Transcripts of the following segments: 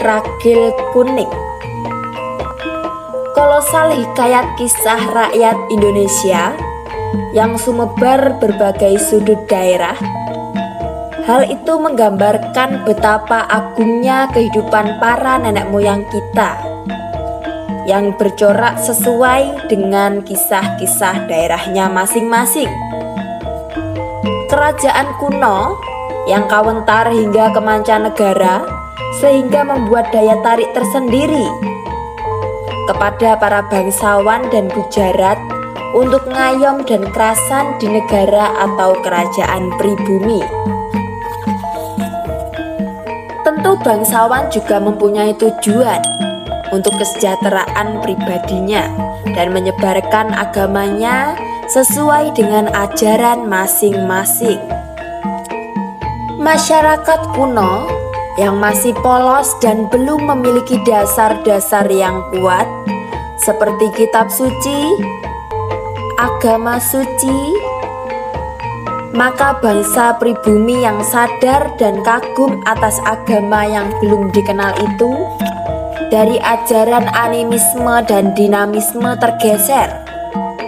Ragil Kuning. Kolosal hikayat kisah rakyat Indonesia yang sumebar berbagai sudut daerah. Hal itu menggambarkan betapa agungnya kehidupan para nenek moyang kita yang bercorak sesuai dengan kisah-kisah daerahnya masing-masing. Kerajaan kuno yang kawentar hingga ke mancanegara sehingga membuat daya tarik tersendiri kepada para bangsawan dan bujarat untuk ngayom dan kerasan di negara atau kerajaan pribumi. Tentu bangsawan juga mempunyai tujuan untuk kesejahteraan pribadinya dan menyebarkan agamanya sesuai dengan ajaran masing-masing. Masyarakat kuno yang masih polos dan belum memiliki dasar-dasar yang kuat seperti kitab suci, agama suci, maka bangsa pribumi yang sadar dan kagum atas agama yang belum dikenal itu dari ajaran animisme dan dinamisme tergeser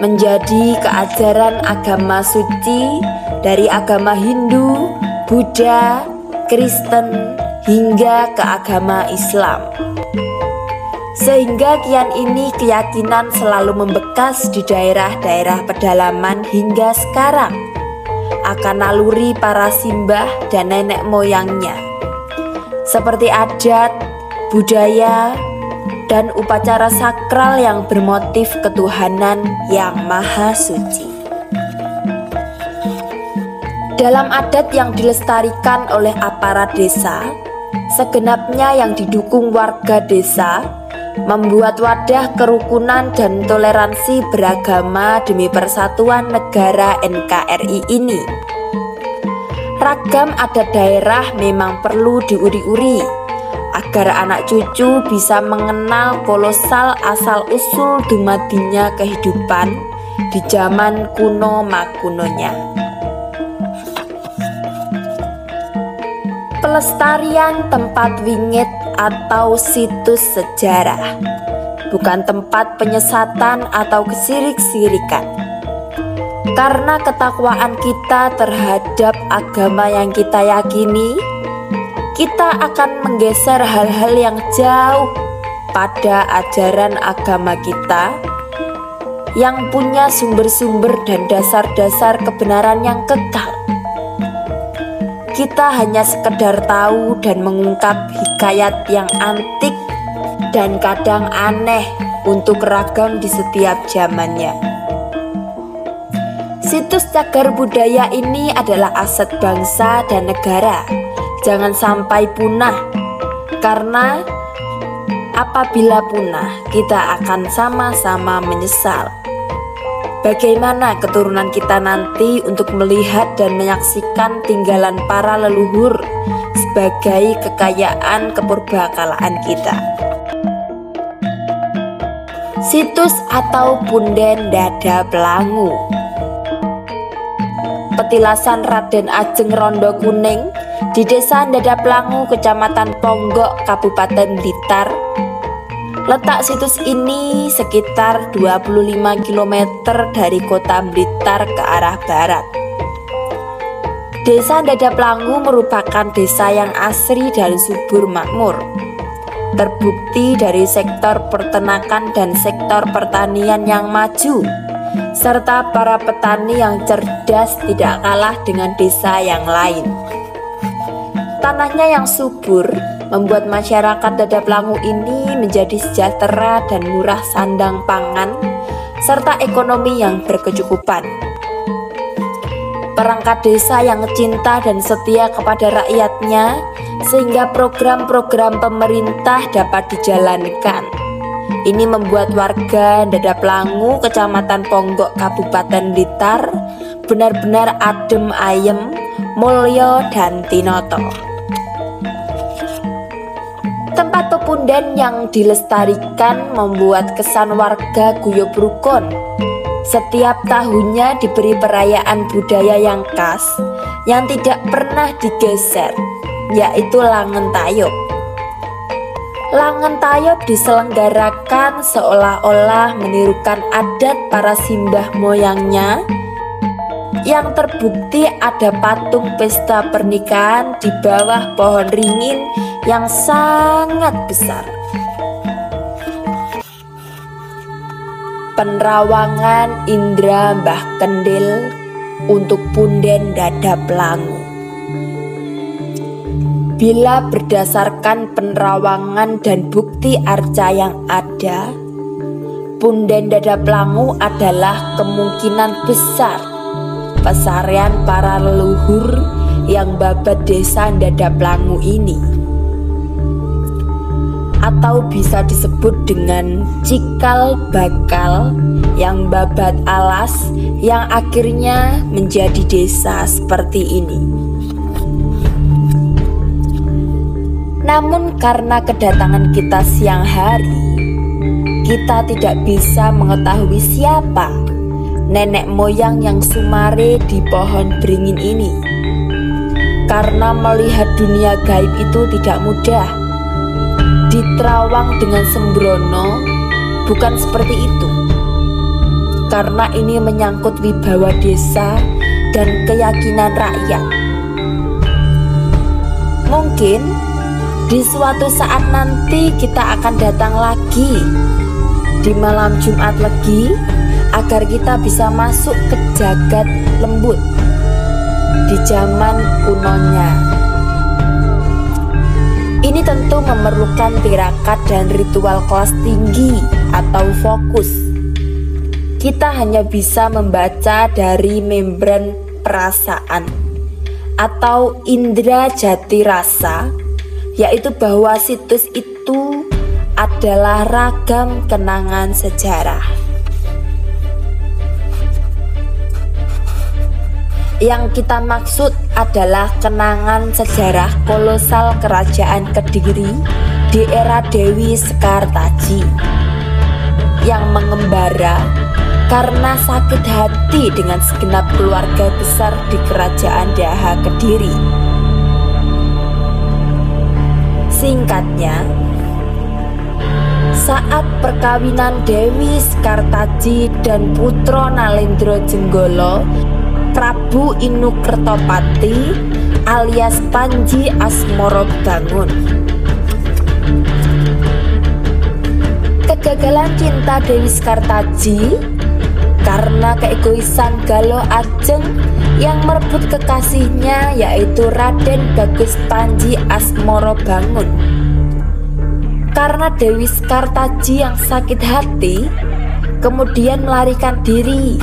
menjadi keajaran agama suci dari agama Hindu, Buddha, Kristen, hingga ke agama Islam. Sehingga kian ini keyakinan selalu membekas di daerah-daerah pedalaman hingga sekarang akan naluri para simbah dan nenek moyangnya, seperti adat, budaya, dan upacara sakral yang bermotif ketuhanan yang maha suci. Dalam adat yang dilestarikan oleh aparat desa, segenapnya yang didukung warga desa membuat wadah kerukunan dan toleransi beragama demi persatuan negara NKRI ini. Ragam adat daerah memang perlu diuri-uri agar anak cucu bisa mengenal kolosal asal-usul dumadinya kehidupan di zaman kuno makunonya. Pelestarian tempat wingit atau situs sejarah, bukan tempat penyesatan atau kesirik-sirikan. Karena ketakwaan kita terhadap agama yang kita yakini, kita akan menggeser hal-hal yang jauh pada ajaran agama kita yang punya sumber-sumber dan dasar-dasar kebenaran yang kekal. Kita hanya sekedar tahu dan mengungkap hikayat yang antik dan kadang aneh untuk ragam di setiap zamannya. Situs cagar budaya ini adalah aset bangsa dan negara. Jangan sampai punah, karena apabila punah, kita akan sama-sama menyesal. Bagaimana keturunan kita nanti untuk melihat dan menyaksikan tinggalan para leluhur sebagai kekayaan kepurbakalaan kita. Situs atau punden Dada Pelangu. Petilasan Raden Ajeng Rondo Kuning di Desa Dada Pelangu, Kecamatan Ponggok, Kabupaten Blitar. Letak situs ini sekitar 25 km dari kota Blitar ke arah barat. Desa Dada Pelangu merupakan desa yang asri dan subur makmur. Terbukti dari sektor peternakan dan sektor pertanian yang maju, serta para petani yang cerdas tidak kalah dengan desa yang lain. Tanahnya yang subur membuat masyarakat Dada Pelangu ini menjadi sejahtera dan murah sandang pangan, serta ekonomi yang berkecukupan. Perangkat desa yang cinta dan setia kepada rakyatnya, sehingga program-program pemerintah dapat dijalankan. Ini membuat warga Dada Pelangu, Kecamatan Ponggok, Kabupaten Blitar benar-benar adem ayem, mulya dan tinoto. Tempat pepunden yang dilestarikan membuat kesan warga guyub rukun. Setiap tahunnya diberi perayaan budaya yang khas yang tidak pernah digeser, yaitu Langen Tayub. Langen Tayub diselenggarakan seolah-olah menirukan adat para simbah moyangnya, yang terbukti ada patung pesta pernikahan di bawah pohon ringin yang sangat besar. Penerawangan Indra Mbah Kendil untuk punden Dadap Langu. Bila berdasarkan penerawangan dan bukti arca yang ada, punden Dadap Langu adalah kemungkinan besar pesarian para leluhur yang babat desa Dadap Langu ini, atau bisa disebut dengan cikal bakal yang babat alas yang akhirnya menjadi desa seperti ini. Namun karena kedatangan kita siang hari, kita tidak bisa mengetahui siapa nenek moyang yang sumare di pohon beringin ini, karena melihat dunia gaib itu tidak mudah. Diterawang dengan sembrono bukan seperti itu, karena ini menyangkut wibawa desa dan keyakinan rakyat. Mungkin di suatu saat nanti kita akan datang lagi di malam Jumat Legi agar kita bisa masuk ke jagat lembut di zaman kunonya. Ini tentu memerlukan tirakat dan ritual kelas tinggi atau fokus. Kita hanya bisa membaca dari membran perasaan atau indera jati rasa, yaitu bahwa situs itu adalah ragam kenangan sejarah. Yang kita maksud adalah kenangan sejarah kolosal kerajaan Kediri di era Dewi Sekartaji yang mengembara karena sakit hati dengan segenap keluarga besar di kerajaan Daha Kediri. Singkatnya, saat perkawinan Dewi Sekartaji dan putra Nalendra Jenggala Prabu Inu Kertopati alias Panji Asmorobangun, kegagalan cinta Dewi Sekartaji karena keegoisan Galo Ajeng yang merebut kekasihnya yaitu Raden Bagus Panji Asmorobangun. Karena Dewi Sekartaji yang sakit hati kemudian melarikan diri,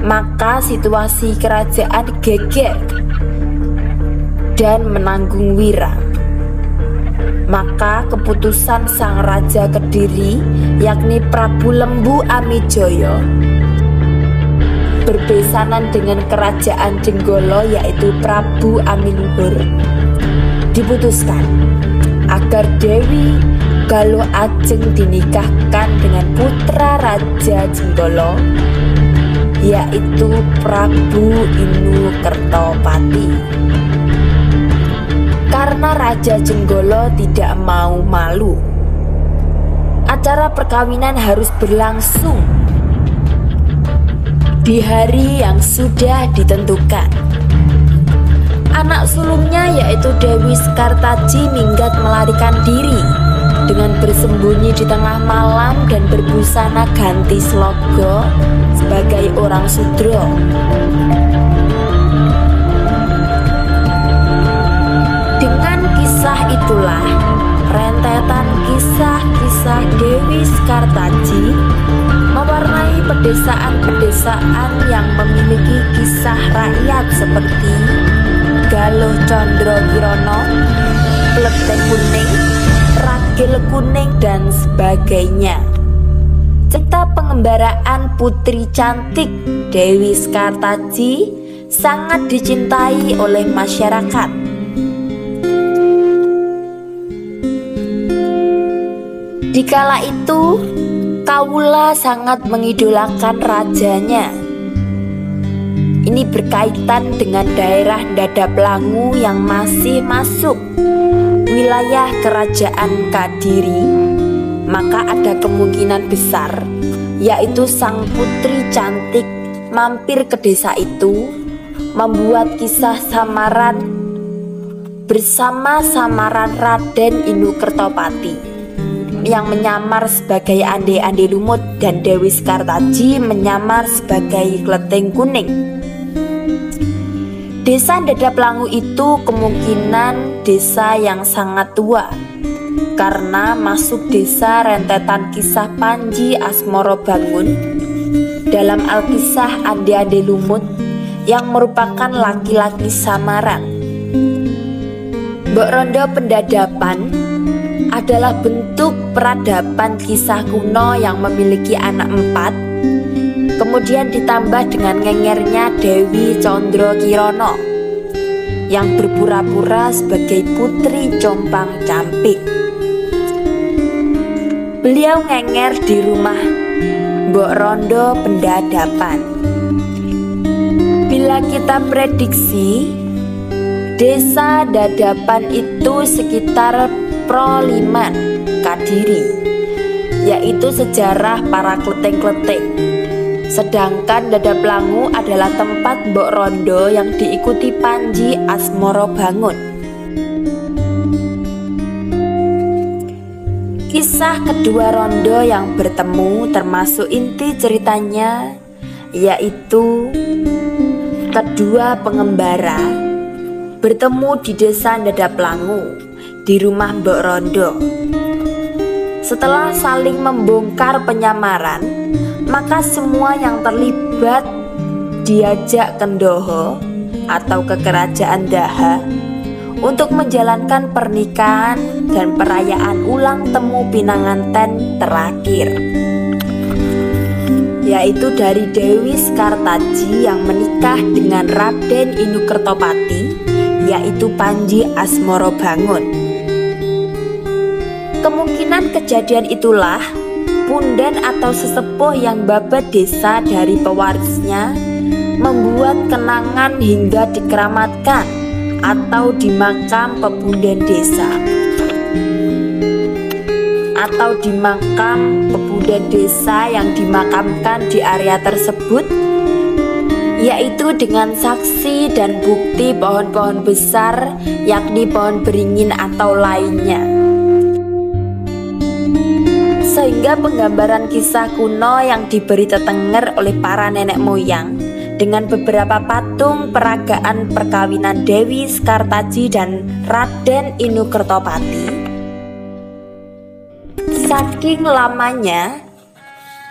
maka situasi kerajaan geger dan menanggung wira. Maka keputusan sang raja Kediri yakni Prabu Lembu Amijoyo berbesanan dengan kerajaan Jenggala yaitu Prabu Aminuhur diputuskan agar Dewi Galo Ajeng dinikahkan dengan putra Raja Jenggala yaitu Prabu Inu Kertopati. Karena Raja Jenggala tidak mau malu, acara perkawinan harus berlangsung di hari yang sudah ditentukan. Anak sulungnya yaitu Dewi Sekartaji minggat melarikan diri dengan bersembunyi di tengah malam dan berbusana ganti slogo sebagai orang sudro. Dengan kisah itulah rentetan kisah-kisah Dewi Sekartaji mewarnai pedesaan-pedesaan yang memiliki kisah rakyat seperti Galuh Condro Kirono, Pleteh Kuning, Ragil Kuning, dan sebagainya. Cerita pengembaraan putri cantik Dewi Sekartaji sangat dicintai oleh masyarakat. Dikala itu, Kawula sangat mengidolakan rajanya. Ini berkaitan dengan daerah Dadap Langu yang masih masuk wilayah kerajaan Kadiri, maka ada kemungkinan besar yaitu sang putri cantik mampir ke desa itu, membuat kisah samaran bersama samaran Raden Inu Kertopati yang menyamar sebagai Ande-Ande Lumut dan Dewi Sekartaji menyamar sebagai Klething Kuning. Desa Dadaplangu itu kemungkinan desa yang sangat tua karena masuk desa rentetan kisah Panji Asmoro Bangun dalam Alkisah Ande-Ande Lumut yang merupakan laki-laki samaran. Mbok Rondo Pendadapan adalah bentuk peradaban kisah kuno yang memiliki anak 4, kemudian ditambah dengan ngengernya Dewi Condro Kirono yang berpura-pura sebagai putri Compang Campik. Beliau ngenger di rumah Mbok Rondo Pendadapan. Bila kita prediksi, desa Dadapan itu sekitar Proliman Kadiri, yaitu sejarah para klething-klething. Sedangkan Dadaplangu adalah tempat Mbok Rondo yang diikuti Panji Asmoro Bangun. Kisah kedua rondo yang bertemu termasuk inti ceritanya, yaitu kedua pengembara bertemu di desa Dadaplangu di rumah Mbok Rondo. Setelah saling membongkar penyamaran, maka semua yang terlibat diajak ke Ndoho atau ke kerajaan Daha untuk menjalankan pernikahan dan perayaan ulang temu Pinanganten terakhir, yaitu dari Dewi Sekartaji yang menikah dengan Raden Inu Kertopati, yaitu Panji Asmoro Bangun. Kemungkinan kejadian itulah punden atau sesepuh yang babat desa dari pewarisnya membuat kenangan hingga dikeramatkan atau di makam pepunden desa atau di makam pepunden desa yang dimakamkan di area tersebut, yaitu dengan saksi dan bukti pohon-pohon besar, yakni pohon beringin atau lainnya. Sehingga penggambaran kisah kuno yang diberi tetenger oleh para nenek moyang dengan beberapa patung peragaan perkawinan Dewi Sekartaji dan Raden Inu Kertopati. Saking lamanya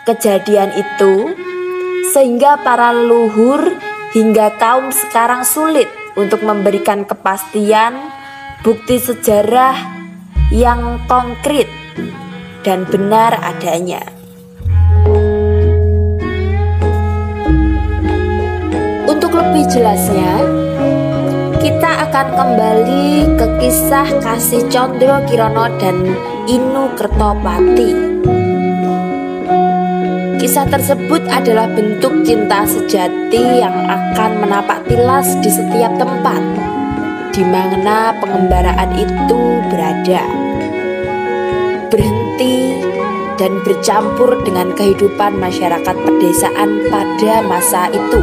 kejadian itu, sehingga para leluhur hingga kaum sekarang sulit untuk memberikan kepastian bukti sejarah yang konkret dan benar adanya. Untuk lebih jelasnya, kita akan kembali ke kisah kasih Condro Kirono dan Inu Kertopati. Kisah tersebut adalah bentuk cinta sejati yang akan menapak tilas di setiap tempat di mana pengembaraan itu berada, berhenti dan bercampur dengan kehidupan masyarakat pedesaan pada masa itu.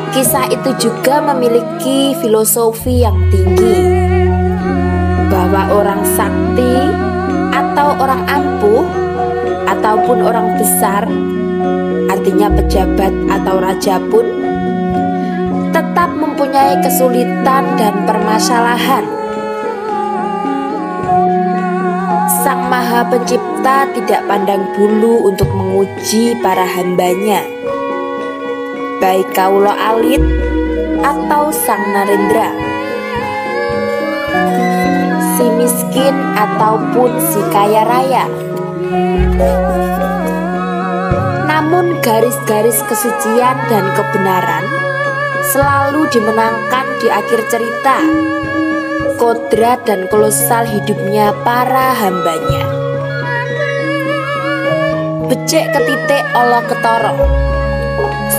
Kisah itu juga memiliki filosofi yang tinggi, bahwa orang sakti atau orang ampuh ataupun orang besar, artinya pejabat atau raja pun, tetap mempunyai kesulitan dan permasalahan. Sang Maha Pencipta tidak pandang bulu untuk menguji para hambanya, baik kaulo alit atau sang Narendra, si miskin ataupun si kaya raya. Namun garis-garis kesucian dan kebenaran selalu dimenangkan di akhir cerita, kodrat dan kolosal hidupnya para hambanya. Becik ketitik olo ketara,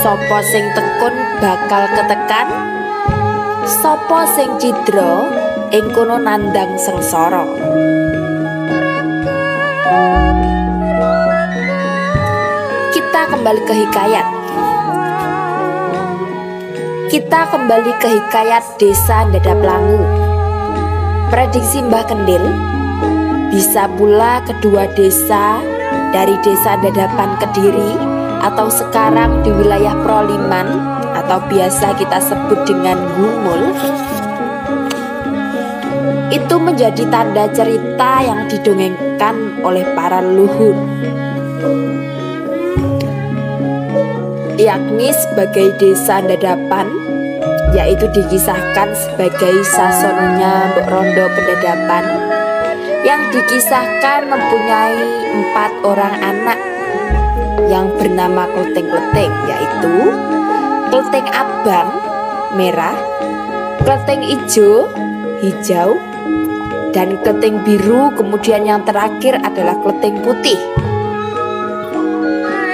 sopo sing tekun bakal ketekan, Sapa sing cidra ing kono nandang sengsara. Kita kembali ke hikayat. Kita kembali ke hikayat Desa Dadaplangu. Prediksi Mbah Kendil, bisa pula kedua desa dari Desa Dadapan Kediri atau sekarang di wilayah Proliman atau biasa kita sebut dengan Gumul, itu menjadi tanda cerita yang didongengkan oleh para leluhur, yakni sebagai Desa Dadapan, yaitu dikisahkan sebagai sasononya Mbok Rondo Pendadapan, yang dikisahkan mempunyai 4 orang anak yang bernama Kleting-Kleting, yaitu Kleting Abang merah, Kleting Ijo hijau, dan Kleting Biru. Kemudian yang terakhir adalah Kleting Putih.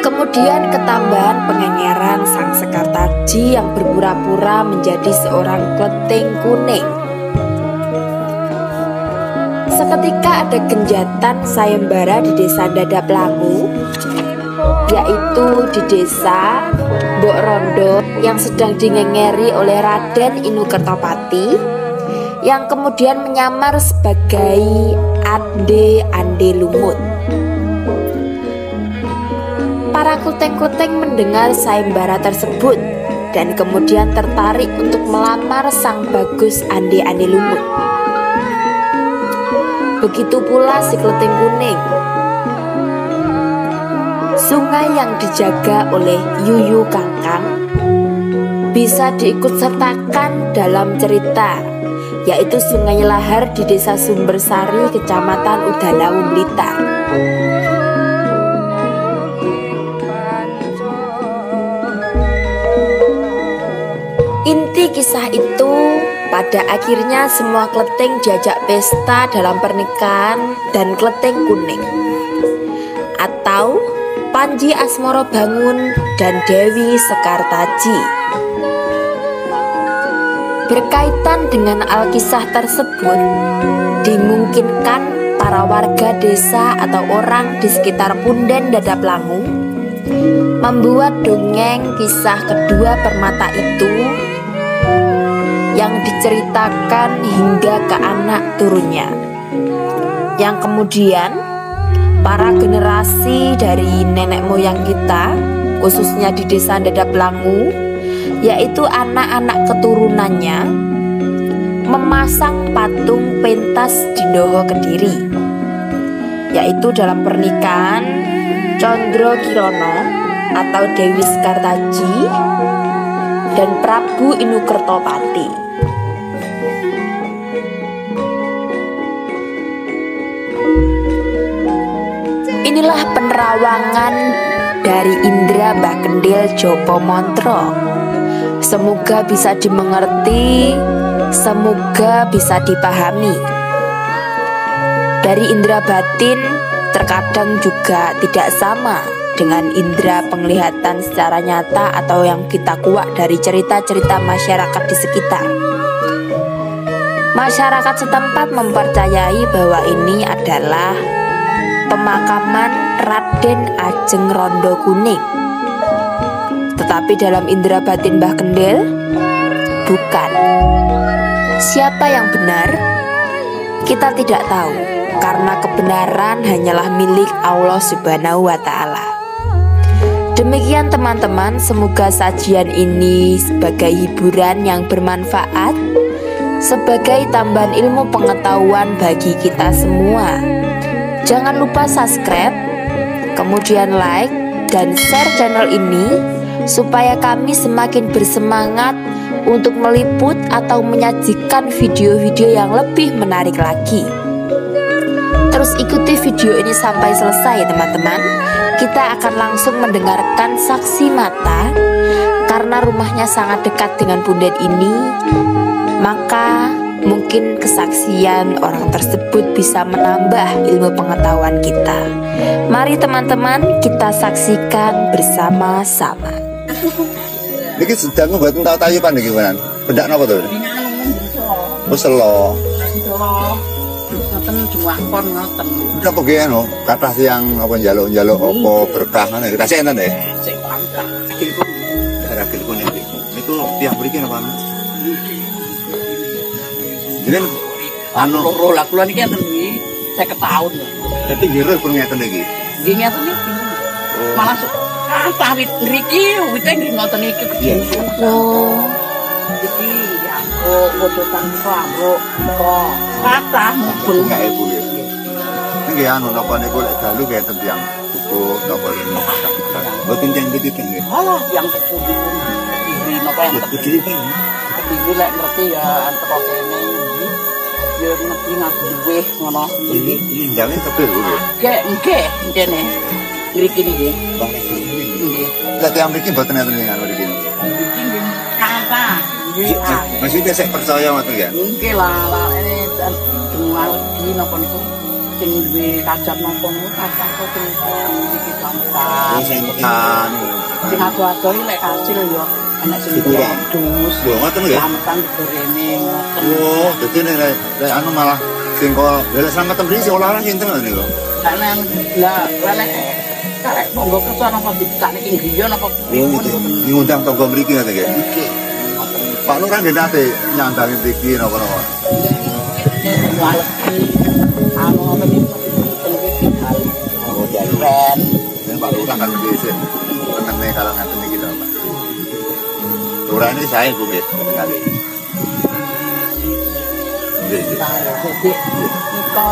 Kemudian ketambahan pengengeran sang Sekartaji yang berpura-pura menjadi seorang Kleting Kuning. Seketika ada genjatan sayembara di Desa Dadaplangu, yaitu di Desa Mbok Rondo yang sedang dingengeri oleh Raden Inu Kertopati, yang kemudian menyamar sebagai Ande Lumut. Para kuting-kuting mendengar sayembara tersebut dan kemudian tertarik untuk melamar sang bagus Ande Lumut. Begitu pula si Kleting Kuning. Sungai yang dijaga oleh Yuyu Kangkang bisa diikutsertakan dalam cerita, yaitu Sungai Lahar di Desa Sumbersari, Kecamatan Udanawu, Blitar. Inti kisah itu, pada akhirnya semua kleting diajak pesta dalam pernikahan dan Kleting Kuning, atau Panji Asmoro Bangun dan Dewi Sekartaji. Berkaitan dengan alkisah tersebut, dimungkinkan para warga desa atau orang di sekitar Punden Dadaplangu membuat dongeng kisah kedua permata itu yang diceritakan hingga ke anak turunnya, yang kemudian para generasi dari nenek moyang kita, khususnya di Desa Dadaplangu, yaitu anak-anak keturunannya, memasang patung pentas di Ndoho Kediri, yaitu dalam pernikahan Condro Kirono atau Dewi Sekartaji dan Prabu Inu Kertopati. Inilah penerawangan dari Indra Mbah Kendil Jopo Montro. Semoga bisa dimengerti, semoga bisa dipahami. Dari indera batin terkadang juga tidak sama dengan indera penglihatan secara nyata atau yang kita kuak dari cerita-cerita masyarakat di sekitar. Masyarakat setempat mempercayai bahwa ini adalah pemakaman Raden Ajeng Rondo Kuning. Tetapi dalam indera batin Mbah Kendil, bukan. Siapa yang benar? Kita tidak tahu, karena kebenaran hanyalah milik Allah Subhanahu wa Ta'ala. Demikian teman-teman, semoga sajian ini sebagai hiburan yang bermanfaat, sebagai tambahan ilmu pengetahuan bagi kita semua. Jangan lupa subscribe, kemudian like dan share channel ini supaya kami semakin bersemangat untuk meliput atau menyajikan video-video yang lebih menarik lagi. Terus ikuti video ini sampai selesai teman-teman. Kita akan langsung mendengarkan saksi mata. Karena rumahnya sangat dekat dengan Punden ini, maka mungkin kesaksian orang tersebut bisa menambah ilmu pengetahuan kita. Mari teman-teman, kita saksikan bersama-sama. Niki sedang membuat tahu tayupan niki, Benak napa to? Wis selo. Selo. Ngoten jumakon ngoten. Apa ge anu, kathah tiyang apa njaluk-njaluk apa berkah ngono iki. Tasik enten nggih. Sing pangkat. Agilku. Daerah Gilku niki. Niku tiyang mriki napa? Jadi Anu loro lah kula niki enten iki 50 tahun. dadi ngira pun ngeten iki. Nggih ngeten iki. Malah kathah wit ngriki wite nggih ngoten iki. Oh, Iki ya podotan karo kok kathah mubeng Enggak ibu ya. Nggih anu napa niku lek dalu ngeten tiyang buku napa niku. Mboten tiyang iki nggih. Alah yang kepundi iki napa yang Iki iki lek ngerti ya antara kene iki ya ngerti ngaduwe ngono iki jangan kepil Bu. nggih kene ngriki niki nggih Lah tiyang mriki mboten enten anu mriki. iki nggih kata nggih Maksudnya saya percaya ngoten ya. nggih lah ini dengar iki napa niku sing duwe kacat napa niku kata kok sing iki kamutan sing ado-ado iki lek kasil ya enak sing dus Lho ngoten nggih. kamutan gorene ngoten Oh, dadi nek anu malah sing kok lha slamet mriki sing olahan sinten niku. karena lah lelek karek monggo kerja napa dicak niki ngriya napa pripun Ngundang tangga mriki ngoten nggih. nggih Pak Lurah nggih nate nyandangi mriki napa-napa. waleki anu apa iki iki hal Oh, jan. pen Nek Pak Lurah kan dhisik. Tenang nek kalau ngaten iki to, Pak. Lurah ini saya Bu nggih, kali. Nggih. jadi kita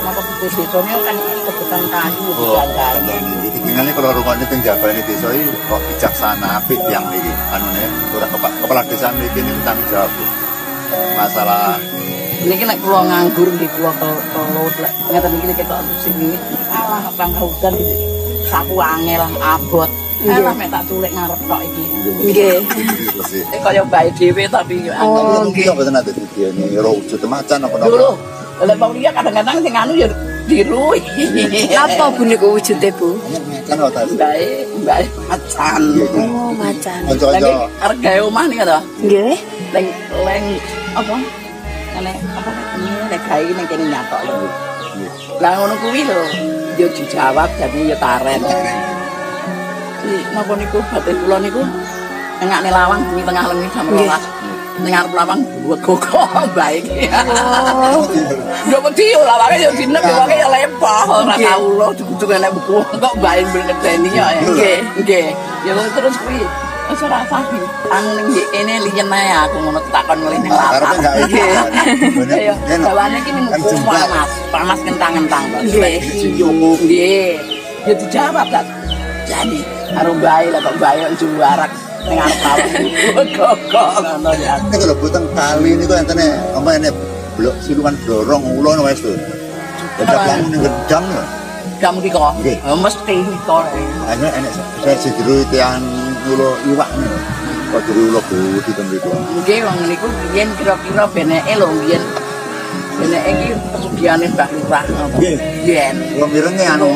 napa desane kan kebutuhan kayu Oh, dijandani iki tinggalnya kalau rumahnya teng jabane desa iki kok bijaksana apik tiyang mriki. Anune ora kepala desa mriki niku tanggung jawab. Bu. Masalah niki nek kula nganggur nggih kula kelut lek ngeten iki ketok sing alah bang hujan sapu angel abot alah mek tak culik ngarep tok iki nggih. kaya bae dhewe tapi Oh, nggih mboten ate didiene ora wujud macan apa dulu lek bang liya kadang-kadang sing anu ya biru Apa Bu niku wujude Bu? Kan otak. bae macan Oh, macan. Kanca-kanca lagi harga omah nih to Nggih. leng apa nek apa nek gawe ning kene nyatok lho lah ngono kuwi lho yo dijawab dadi yo taren napa niku batin kula niku engakne lawang bengi tengah lengi jam 12 ning arep lawang buat gogo bae iki yo wedi yo lawange yo dinep yo wae yo lepah ora tau lho dikutuk nek buku kok bae ngedeni ya nggih yo terus kuwi wis ora sapi anu ning kene liyen ae aku ngono takon ngelih ning latar nggih dawane iki ning panas kentang-kentang nggih yo dijawab gak jadi karo bae lah kok bae juarak ning arep lawang kok ngono ya ini kalau butang kali ini kok enten apa ini blok siluman blorong ulon wis tuh. Ada bangun ning gedang lho. kamu di kok mesti kok Ana enek saya sedru tiang ulo iwak lho. Kok diri ulo budi ten mriku. nggih wong niku biyen kira-kira beneke lho biyen beneke iki pesugiane Mbah Lurah ngono biyen Wong mirenge anu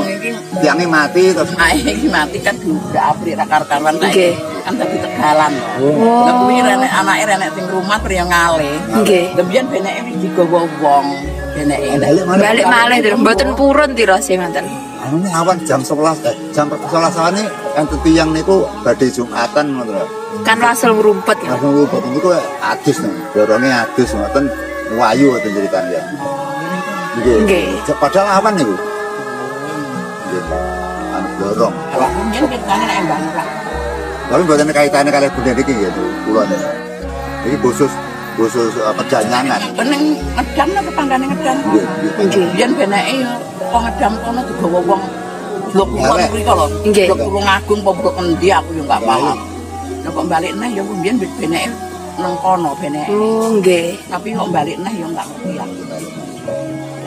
tiange mati terus iki mati kan udah abri ra karo-karuan Nggih. kan dadi tegalan lha kuwi renek anake renek sing rumah priyo ngale Nggih. lha biyen beneke wis digawa wong beneke Balik malih terus mboten purun tirose ngoten. anu ini awan jam 11 jam 11 awan enten tiang niku badhe Jumatan ngoten lho. Kan asal rumput ya. Langsung luput niku adus nih. Dorone adus ngoten wayu ngoten ceritane ya. Nggih. Padahal awan niku. Nggih. Anu dorong. Lah biyen kitane nek Mbah Lurah Tapi mboten kaitannya kali budaya iki ya kula niku. Iki khusus perjanyangan. ning ngedam nang tetanggane ngedam Nggih. biyen beneke yo kok ngedam kono digawa wong blok kulon kuwi kok lho Nggih. blok Tulung Agung apa blok endi aku yo enggak paham nek kok balik neh yo biyen beneke nang kono beneke Oh, nggih. tapi kok balik neh yo enggak ngerti aku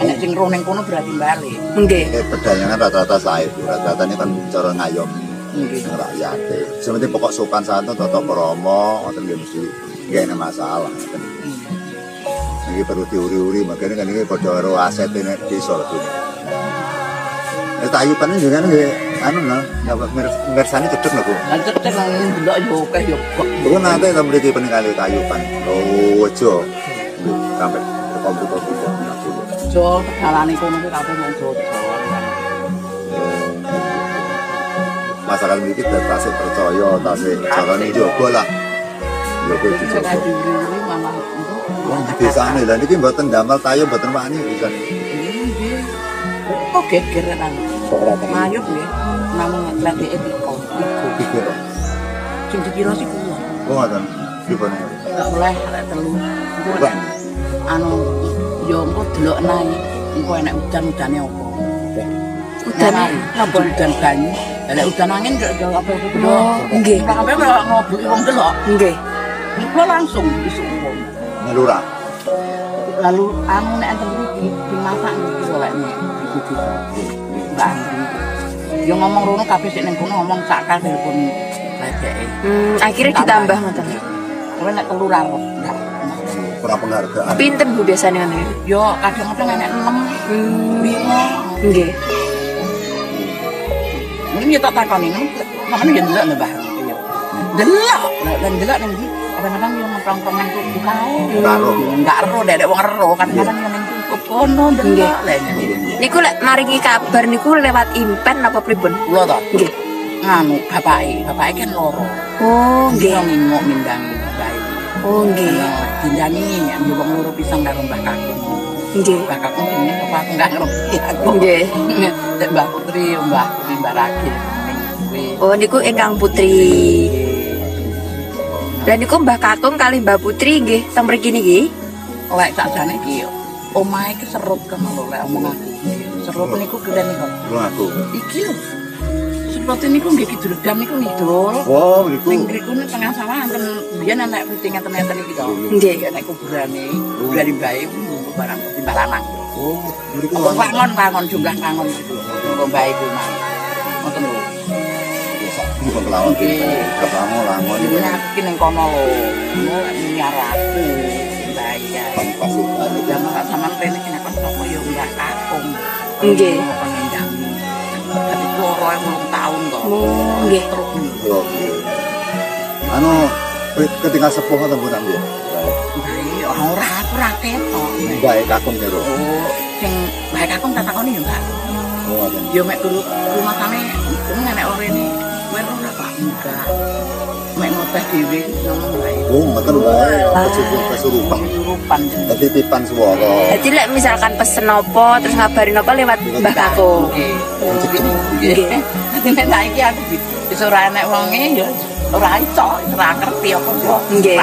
nek sing roh ning kono berarti balik Nggih. Perjanyangan rata-rata sae. Rata-rata ini kan cara ngayomi nggih rakyat. Sementing pokok sopan santun tata krama ngoten nggih mesti nggih ana masalah ngoten. Iki perlu diuri-uri makanya kan ini padha karo aset nek desa lho. Tayupan juga nggih anu lho, mirsani cedhek lho Bu. lan cecek nang ndelok yo akeh yo kok Iku nate ta mriki penikale tayupan. Lho aja. sampai komputer juga. Jo tegalane kono kuwi kabeh wong Jawa. Masakan iki tasik percaya, tasik carane njogo lah. Njogo dicoba. Wong di desane lha niki mboten damel tayo mboten wani bisa. Kok gegeran. Ora tenan. Mayup nggih. Namung ngladeke tiko. Pikir. Sing dikira sih kuwi. Oh ngoten. Dipun. Enggak boleh arek telu. Bang. Anu yo engko delok nae. Engko enek udan-udane opo. Udan napa udan banyu. Lek udan angin yo apa Oh, nggih. Kabeh ngobrol wong delok. Nggih. Engko langsung isuk wong. Ngelurah. Lalu anu nek enten iki dimasak iki golek iki. Mbak Andri. Yo ngomong rono kabeh sik ning kono ngomong sak kali telepon badeke. Akhirnya ditambah ngoten. Kowe nek telu ra roh. Ora penghargaan. Pinten Bu biasane ngoten? Yo kadang-kadang enek 6, 5. Nggih. Mungkin tak takoni, makane yo ndelok nang Mbah. Delok, lan delok ning ndi? Kadang-kadang yo nongkrong nang tuku kae. Enggak ero, dek wong ero kadang-kadang yo ning tuku kono delok lha. Niku lek maringi kabar niku lewat impen apa pripun? Kula to. Nggih. Nganu bapake kan loro. Oh, nggih. Nggih ngingok mindang bae. Oh, nggih. Dindani yo wong loro pisang karo Mbah Kakung. Nggih. Mbah Kakung jenenge apa aku enggak ngerti aku. Nggih. Dek Mbah Putri, Mbah Rakil. Oh, niku ingkang putri. Lah niku Mbah Kakung kali Mbah Putri nggih teng mriki niki. Lek sakjane iki omahe ki serut kan lho lek omong aku. Serut niku keren niku. Aku. Iki lho. Serut niku nggih kidul-dam niku ngidul. Oh, niku. Ning mriku tengah sawah enten biyen anak putih ngeten-ngeten iki to. Nggih. Nek kuburane dari bae barang timbal lanang. Oh, niku Wangon jumlah wangon gitu. Kok bae ku mah. Ngoten lho. bukan kelawan ketemu lamun Ini aku ning kono lho. Nyar aku bayar. pas itu Zaman sampean rene kena kon sapa yo Mbak Kakung. Nggih. Pengendang. Tapi loro tahun kok. Nggih. Terus anu ketika sepuh ngoten Bu Nambi. ora aku ra ketok. Bae Kakung karo. Oh, sing bae Kakung tak takoni yo Mbak. Oh, ngoten. Yo mek dulu rumah kami nenek orene. Kowe ora Pak enggak. Mek ngoteh dhewe ngomong bae. Oh, ngoten bae. Kesurupan. Kesurupan. Dadi tipan swara. Jadi lek misalkan pesen apa terus ngabarin apa lewat Mbah Kakung. Nggih. Nek saiki aku bisa ora enek wonge ya ora iso, ora ngerti apa kok. Nggih.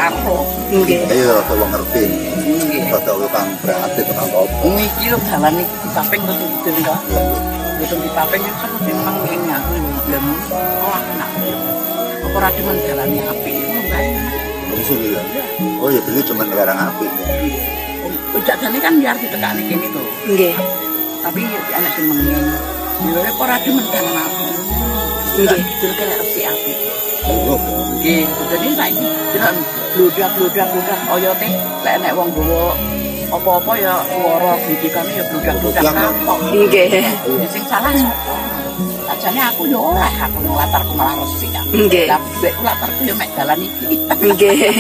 Nggih. Ayo rada wong ngerti. Nggih. Rada utang berarti tenan apa. Niki lho dalan iki dipaping terus gitu kok. Terus dipaping itu sama sing mangene aku belum. Oh aku nak. Apa ora demen dalane apik bae. Musuh ya. Oh ya beli cuma barang api. Ujane kan biar ditekani kene to. Nggih. Tapi anak sing mengen. Yo ora ora demen dalan apik. Nggih. Terus kaya resi apik. Oh, Nggih, jadi saiki jenengan bludak oyote lek nek wong gowo apa-apa ya swara bidikane ya bludak kapok. Nggih. Sing salah sapa? Ajane aku yo oleh aku latarku malah resik. Nggih. Lah dhuwitku latarku yo mek dalan iki. Nggih.